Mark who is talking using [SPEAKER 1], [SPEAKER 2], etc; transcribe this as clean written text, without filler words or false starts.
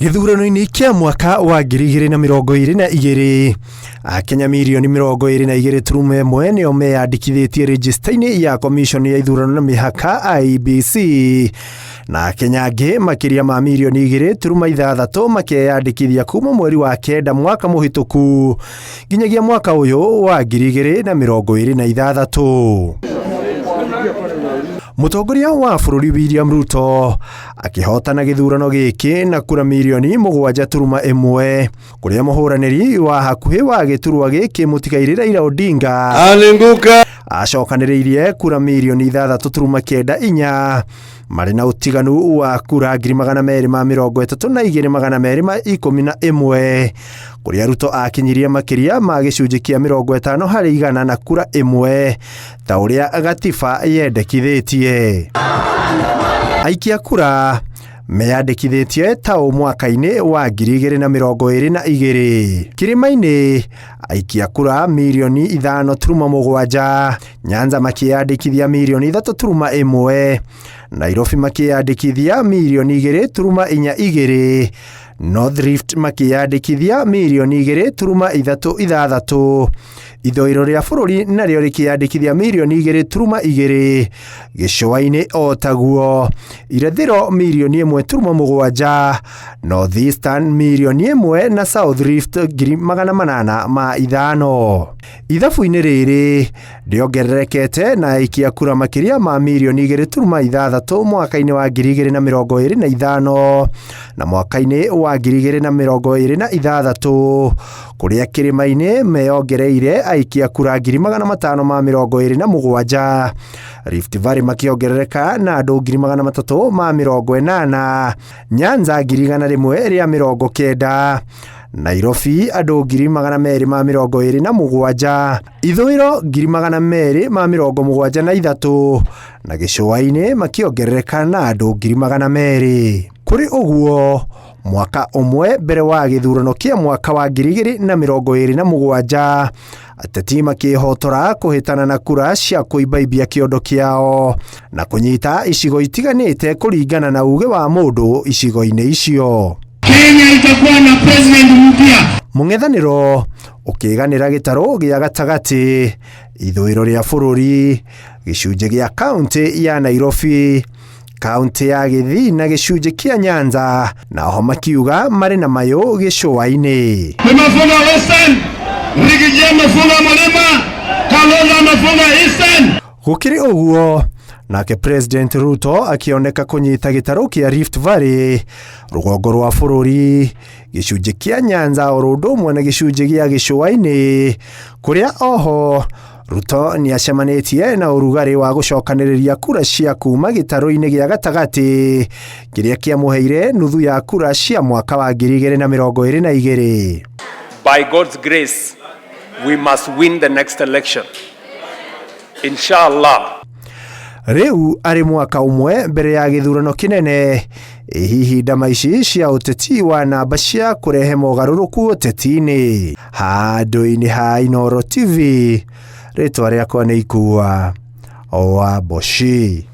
[SPEAKER 1] Githurano-ini kia mwaka wa 2022 Akenya milioni 22.1 nio meyandikithitie register-ini ya Commission ya ithurano na mihaka IEBC, na Akenya angi makiria ma milioni 2.6 makeyandikithia kuma mweri wa kenda mwaka muhituku nginyagia mwaka uyu wa 2026. Mutongoria wa bururi William Ruto akihotana githurano giki na kura milioni 7.1 kuria muhuraniri wa hakuhi wa giturwa giki mutigaire Raila Odinga
[SPEAKER 2] alinguka
[SPEAKER 1] acokaniriirie kura milioni 6.94 mari na utiganu wa kura 232,211 kuria Ruto akinyirie makiria ma gicunji kia 50 hari igana na kura imwe ta uria gatiba yendekithitie. Aikia kura meyandikithitie ta mwaka-ini wa 2022 Kirima-ini aikia kura milioni 5.7, Nyanza makiyandikithia milioni 3.1, Nairobi makiyandikithia milioni 2.42, North Rift makiyandikithia milioni 2.36, Ithoiro ria bururi nario rikiyandikithia milioni 2.2, Gicua-ini otaguo, Irathiro milioni 1.7, North Eastern milioni 1 na South Rift 805,000. Ithabu-ini riri riongererekete na aikia kura makiria ma milioni 2.6 mwaka-ini wa 2025 na mwaka-ini wa 2026 kuria Kirima-ini meyongereire aikia kura 527,000, Rift Valley makiongerereka na andu 380,080, Nyanza 1,190, Nairobi andu 227,027, Ithoiro 273,073 na Gicua-ini makiongerereka na andu 200,000. Kuri uguo mwaka umwe mbere wa githurano kia mwaka wa 2027 ateti makihotora kuhitana na kura cia kuibaibia kiondo kiao na kunyita icigo itiganite kuringana na uge wa mundu icigo-ini icio.
[SPEAKER 2] Kenya itakuwa na president mpya.
[SPEAKER 1] Mung'ethaniro ukiganira gitaro gia gatagati ithuiro ria bururi gicunji gia kaunti ya Nairobi, kaunti ya Githii na gicunji kia Nyanza, na ho makiuga mari na mayo Gicua-ini.
[SPEAKER 2] Mafunga Western, Rigije mafunga Mulima, Kalonzo mafunga Eastern.
[SPEAKER 1] Gukiri uguo nake President Ruto akioneka kunyita gitaro kia Rift Valley, rugongo rwa bururi, gicunji kia Nyanza orundo mwe na gicunji gia Gicua-ini, kuria oho Ruto ni acemanitie na urugari wa gucokaniriria kura cia kuma gitaro-ini gia gatagati kiria kiamuheire nuthu ya kura cia mwaka wa 2022.
[SPEAKER 3] By God's grace, we must win the next election. Inshallah.
[SPEAKER 1] Riu ari mwaka umwe mbere ya githurano kinene, hihi ndama ici cia uteti wa namba cia kurehe mogaruruku uteti-ini. Handu-ini ha Inooro TV, ritwa riakwa ni Ikua Wamboshi.